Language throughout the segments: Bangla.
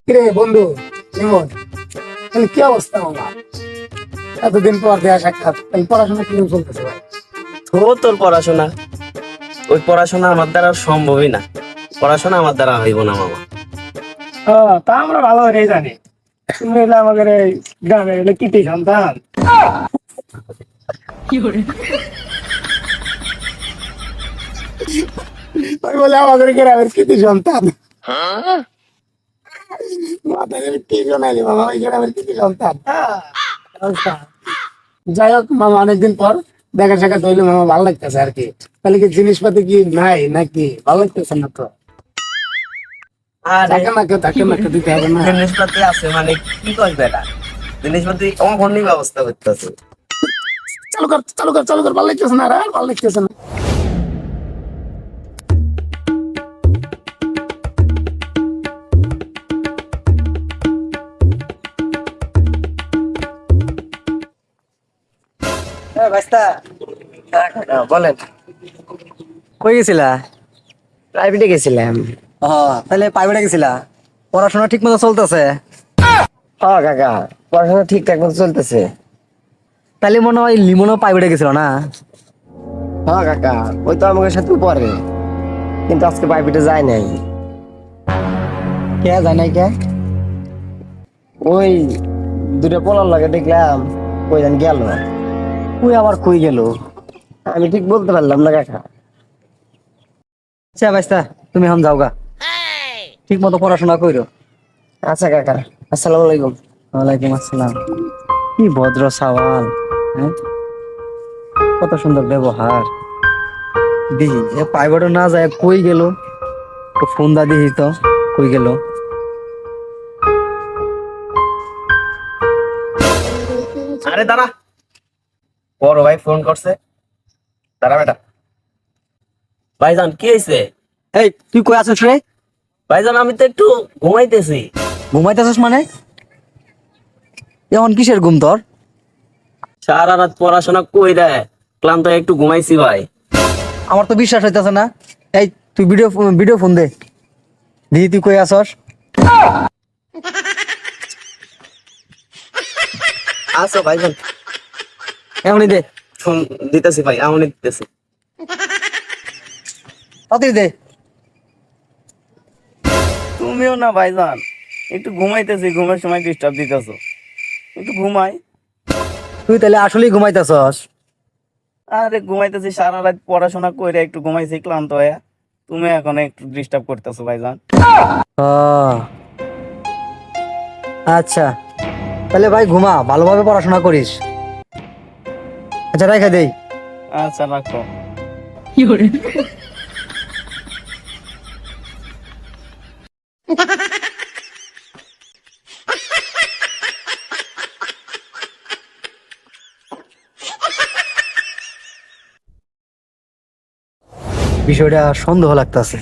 কিরে বন্ধু কেমন? তাহলে কি অবস্থা আমার? এতদিন পর দেয়া সাক্ষাৎ, তাহলে পড়াশোনা কিরকম চলতেছে ভাই? তোর পড়াশোনা, ওই পড়াশোনা আমার দ্বারা সম্ভবই না। পড়াশোনা আমার দ্বারা হইব না মামা। তা আমরা ভালো করেই জানি তুমি হলে আমাদের এই গ্রামের হলে কৃতি সন্তান। ওই বলে আমাদের গ্রামের কৃতি সন্তান। মাথায় টিভি নাইলে মামা ওই গ্রামের কৃতি সন্তান। আচ্ছা, যাই হোক মামা, অনেকদিন পর দেখা সাক্ষাৎ হইলে মামা ভালো লাগতেছে আর কি। তাহলে কি জিনিসপাতি কি নাই নাকি? ভালো লাগতেছে না তো? থাকে না কেউ, থাকে না কেউ, দিতে হবে না। জিনিসপাতি আছে মানে কি করবে এটা? জিনিসপাতি অনেক ব্যবস্থা করতেছে। চালু কর, চালু কর, চালু কর। ভালো লাগতেছে না, আর ভালো লাগতেছে না। বলেন, কই গেছিলা? প্রাইভেটে গেছিলাম। তাহলে প্রাইভেটে গেছিলা? পড়াশোনা ঠিক মতো চলতেছে? হ্যাঁ কাকা, পড়াশোনা ঠিকঠাক মতো চলতেছে। তাহলে মনে হয় লিমনও প্রাইভেটে গেছিল না? হ্যাঁ কাকা, ওই তো আমাদের সাথে পড়ে, কিন্তু আজকে প্রাইভেটে যায় নাই। কে যায় নাই কে? ওই দুটো পোলার লাগে দেখলাম, ওই জান গেল। তুই আবার কই গেল? আমি ঠিক বলতে পারলাম না কাকা। আচ্ছা বাইস্তা, তুমি এখন যাও গা, ঠিক মতো পড়াশোনা কইরো। আচ্ছা কাকা, আসসালামু আলাইকুম। ওয়ালাইকুম আসসালাম। কি ভদ্র সওয়াল, হ্যাঁ? কত সুন্দর ব্যবহার। দিহি এ প্রাইভেটে না যায় কই গেল? তো ফোন দা দিহি তো কই গেল। আরে দাঁড়া, বড় ভাই ফোন করছে। দাঁড়া বেটা। ভাইজান কি হয়েছে? এই তুই কই আছিস রে? ভাইজান আমি তো একটু ঘুমাইতেছি। ঘুমাইতেছিস মানে? এখন কিসের ঘুম তোর? সারা রাত পড়াশোনা কইরা ক্লান্ত হয়ে একটু ঘুমাইছি ভাই। আমার তো বিশ্বাস হইতেছে না। এই তুই ভিডিও ফোন দে, দিদি তুই কই আসস। আচ্ছা ভাইজান, এমনি দে, ফোন দিতেছি ভাই, এমনই দিতেছি। তাড়াতাড়ি দে। তুমিও না ভাইজান, একটু ঘুমাইতেছি, ঘুমের সময় ডিস্টার্ব দিতেছো। একটু ঘুমাই। তুই তাহলে আসলেই ঘুমাইতেছস? আরে ঘুমাইতেছি, সারা রাত পড়াশোনা কইরা একটু ঘুমাইছি ক্লান্ত হয়ে। তুমি এখন একটু ডিস্টার্ব করতেছো ভাইজান। ও আচ্ছা, তাহলে ভাই ঘুমা, ভালোভাবে পড়াশোনা করিস। আচ্ছা রেখে দেই। আচ্ছা রাখো। বিষয়টা সন্দেহ লাগতাছে।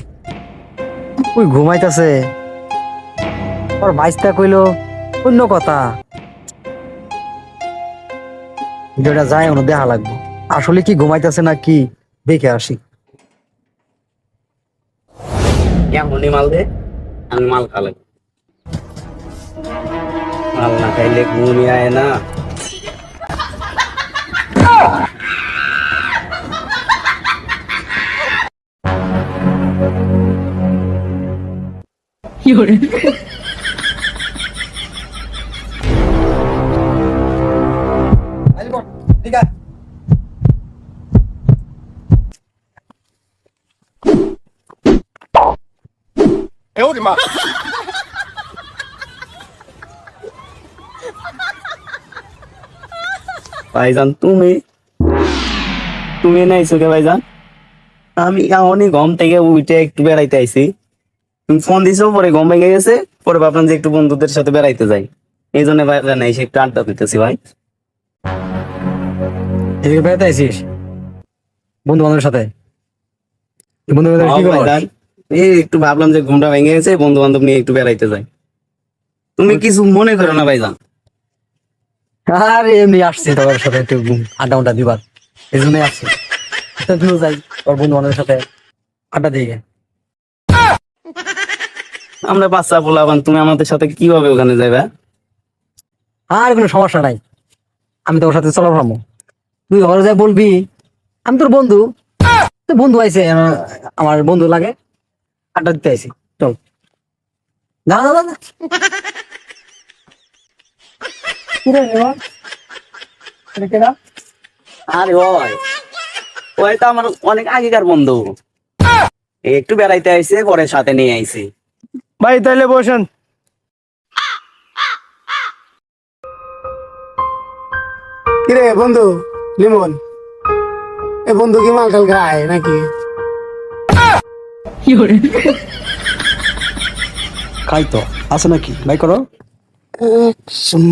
ওই ঘুমাইতেছে, ওর বাইসটা কইলো অন্য কথা। ভিডিওটা যায় ওনো দেখা লাগবো, আসলে কি ঘুমাইতেছে না কি, দেখে আসি। এমনই মাল দে, আমি মাল খালাই। মাল না খাইলে ঘুমই আয় না। ভাইজান তুমি তুমি নাইছো কে ভাইজান? আমি এমনই ঘুম থেকে উঠে একটু বেড়াইতে আইছি। তুমি ফোন দিছো, পরে ঘুম ভেঙে গেছে, পরে ভাবলাম যে একটু বন্ধুদের সাথে বেড়াইতে যাই, এই জন্য ভাইজান এসে একটু আড্ডা দিতেছি ভাই। এদিকে বেড়াতে আইসিস বন্ধু বান্ধবের সাথে? বন্ধু বান্ধব কি করস? ভাইজান এই একটু ভাবলাম যে ঘুমটা ভেঙে গেছে, বন্ধু বান্ধব নিয়ে একটু বেড়াইতে যাই। তুমি কিছু মনে করো না ভাইজান। আরে এমনি আসছি তোর সাথে একটু আড্ডা দিবার, এই জন্যই আসছি। তুইও যাই তোর বন্ধু বান্ধবের সাথে আড্ডা দিয়ে। আমরা বাচ্চা পোলাবান, তুমি আমাদের সাথে কিভাবে ওখানে যাবে? আর কোনো সমস্যা নাই, আমি তোর সাথে চলো ভাবো। তুই ঘরে যাই বলবি আমি তোর বন্ধু, তোর বন্ধু আইছে, আমার বন্ধু লাগে, আড্ডা দিতে আইছি, চল। না না না, কিরে রেমন, এটা কেডা? আরে ওই ওই তো আমার অনেক আগেকার বন্ধু, এই একটু বেড়াইতে আইছে, পরে সাথে নিয়ে আইছি। ভাই তাইলে বসেন। কিরে বন্ধু লিমন, এ বন্ধু কি মাল টাল খায় নাকি? খাই তো আছে নাকি, ভাই করো।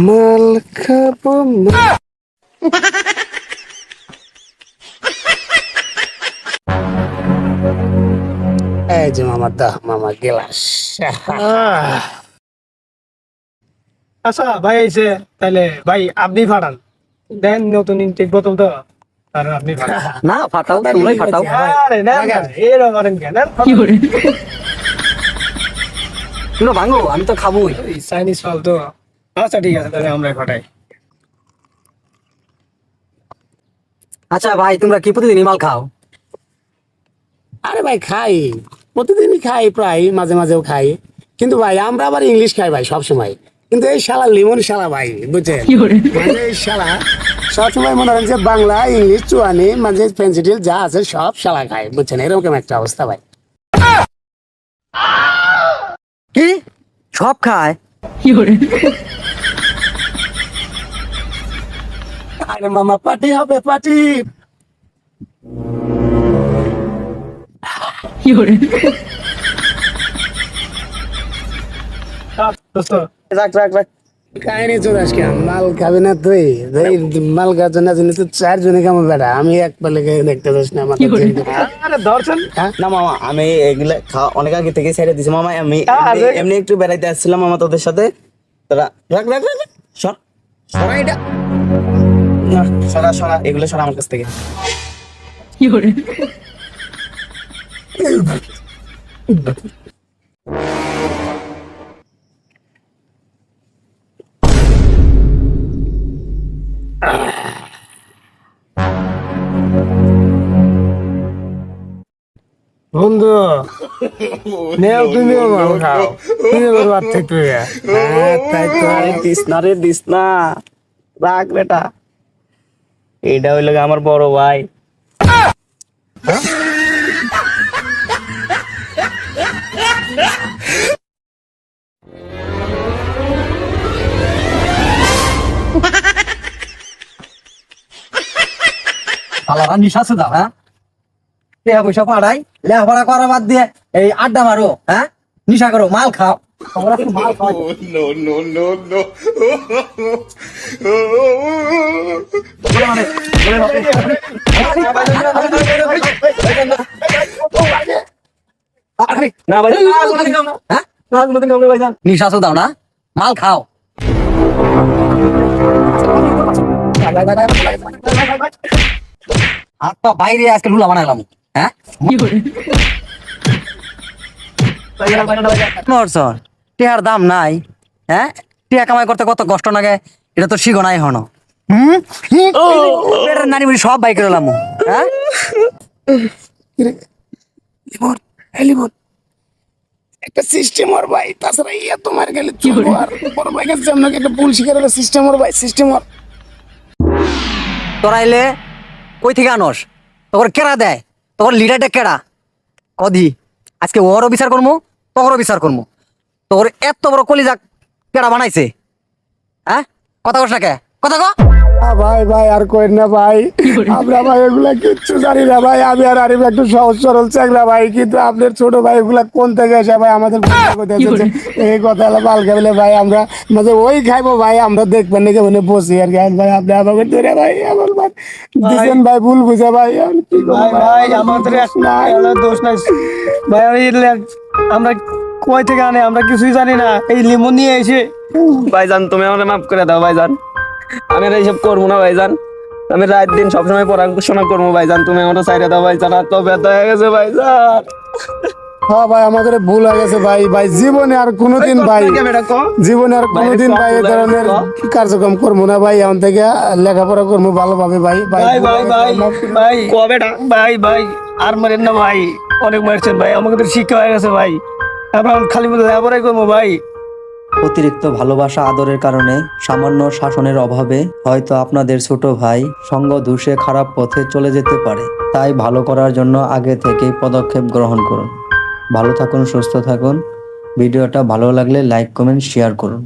মাল খাবো না। এই যে মামা, দা মামা গেলাস। আচ্ছা ভাই আইছে, তাইলে ভাই আপনি ফাটান, দেন নতুন ইনটেক বোতল তো, আর আপনি ফাটান। না ফাটাও, তোমরাই ফাটাও। আরে না না, এরকম করেন কেন? তুই ভাঙো, আমি তো খাবোই। চাইনিজ ফল তো। আচ্ছা ঠিক আছে, তাহলে আমরা ফাটাই। আচ্ছা ভাই, তোমরা কি প্রতিদিনই মাল খাও? আরে ভাই খাই, প্রতিদিনই খাই, প্রায় মাঝে মাঝেও খাই, কিন্তু ভাই আমরা আবার ইংলিশ খাই ভাই সব সময়। কিন্তু এই শালা লিমন শালা ভাই বুঝছেন, মানে এই শালা সবসময় মনে করেন যে বাংলা ইংলিশ চুয়ানি মাঝে পেন্সিল যা আছে সব শালা খায় বুঝছেন, এরকম একটা অবস্থা ভাই। কি সব খায়? আরে মামা পার্টি হবে, পার্টি। দোস্ত রাখ রাখ রাখ, কাহিনী চলে আজকে মাল খাবি না তুই? মাল খাচ্ছে না জন্য তো 4 জনে কেমন বেড়া, আমি এক পালে দেখতে যাস না আমার। আরে ধরছেন। না মামা, আমি এগুলা খাওয়া অনেক আগে থেকে ছেড়ে দিছি মামা। আমি এমনি একটু বেড়াইতে আসছিলাম মামা তোদের সাথে। তোরা রাখ রাখ রাখ রাখ, সর সরা এটা, না, সরা সরা এগুলো, সরা আমার কাছ থেকে। বন্ধু নেও, তুমিও মাল খাও, তুমি এবার বাদ থাকবে। তাই তো। আরে দিস না রে, দিস না, রাখ বেটা। এইটা হইলো গিয়ে আমার বড় ভাই। আলাদা নিশা আছে দাও, হ্যাঁ? লেহা পয়সা পাড়াই, লেহাপড়া করা বাদ দিয়ে এই আড্ডা মারো, হ্যাঁ? নিশা করো, মাল খাও। তোমরা কি মাল খাও? না ভাই, হ্যাঁ? নিশা আছে দাও না, মাল খাও। হাত পা বাইরে আজকে লুলা বানাইলাম, হ্যাঁ? মরছর, টিয়ার দাম নাই, হ্যাঁ? টিয়া কামাই করতে কত কষ্ট লাগে, এটা তো শিখো নাই হনো। পেটের নানি বুড়ি সব বাই করে এলাম, হ্যাঁ? লিমন, এই লিমন, একটা সিস্টেম ওর ভাই, তাছাড়া ইয়া তোমার গেলে চলবো। আর বড় ভাই কাছে যেমন একটা ভুল শিকার হলো, সিস্টেম ওর ভাই, সিস্টেম ওর। তোরাইলে কই থেকে আনস? তোর কেরা দেয়, তোর লিডারটা কেরা কদি? আজকে ওরও বিচার করবো, তোরও বিচার করবো। তোর এত বড় কলিজা কেরা বানাইছে, হ্যাঁ? কথা কস না কে, কথা কো। ভাই ভাই আর কই না ভাই, আমরা ভাই এগুলা কিচ্ছু জানি না ভাই। আমি আর আরিফ একটু সহজ সরল চাকরা ভাই, কিন্তু আপনার ছোট ভাই এগুলা কোন থেকে এসে ভাই আমাদের এই কথা হলো মাল খাইলে ভাই আমরা মাঝে ওই খাইবো ভাই, আমরা দেখবেন না কেমন বসি আর কি। ভাই আপনি আমাকে ধরে ভাই আমার ভাই দিচ্ছেন ভাই, ভুল বুঝে ভাই। আমি কি করবো ভাই ভাই, আমাদের একটা দোষ নাই ভাই। আমরা কই থেকে আনে, আমরা কিছুই জানি না। এই লিমন নিয়ে এসে ভাইজান তুমি আমাকে মাফ করে দাও ভাইজান, আমি আর এইসব করবো না ভাইজান। আমি রাত দিন সবসময় পড়াশোনা করবো ভাইজান, তুমি আমার সাইডে দাও ভাইজান। আর তো ব্যথা হয়ে গেছে ভাইজান। হ্যাঁ ভাই আমাদের ভুল হয়ে গেছে ভাই। ভাই জীবনে আর কোনোদিন ভাই, জীবনে আর কোনোদিন ভাই এই ধরনের কার্যক্রম করবো না ভাই। এখন থেকে লেখাপড়া করবো ভালোভাবে ভাই। ভাই ভাই ভাই ভাই কবে ভাই ভাই আর মারেন না ভাই, অনেক মারছেন ভাই, আমাকে তো শিক্ষা হয়ে গেছে ভাই, আমরা খালি লেখাপড়াই করবো ভাই। অতিরিক্ত ভালোবাসা আদরের কারণে, সামান্য শাসনের অভাবে হয়তো আপনাদের ছোট ভাই সঙ্গ দূষে খারাপ পথে চলে যেতে পারে। তাই ভালো করার জন্য আগে থেকেই পদক্ষেপ গ্রহণ করুন। ভালো থাকুন, সুস্থ থাকুন। ভিডিওটা ভালো লাগলে লাইক, কমেন্ট, শেয়ার করুন।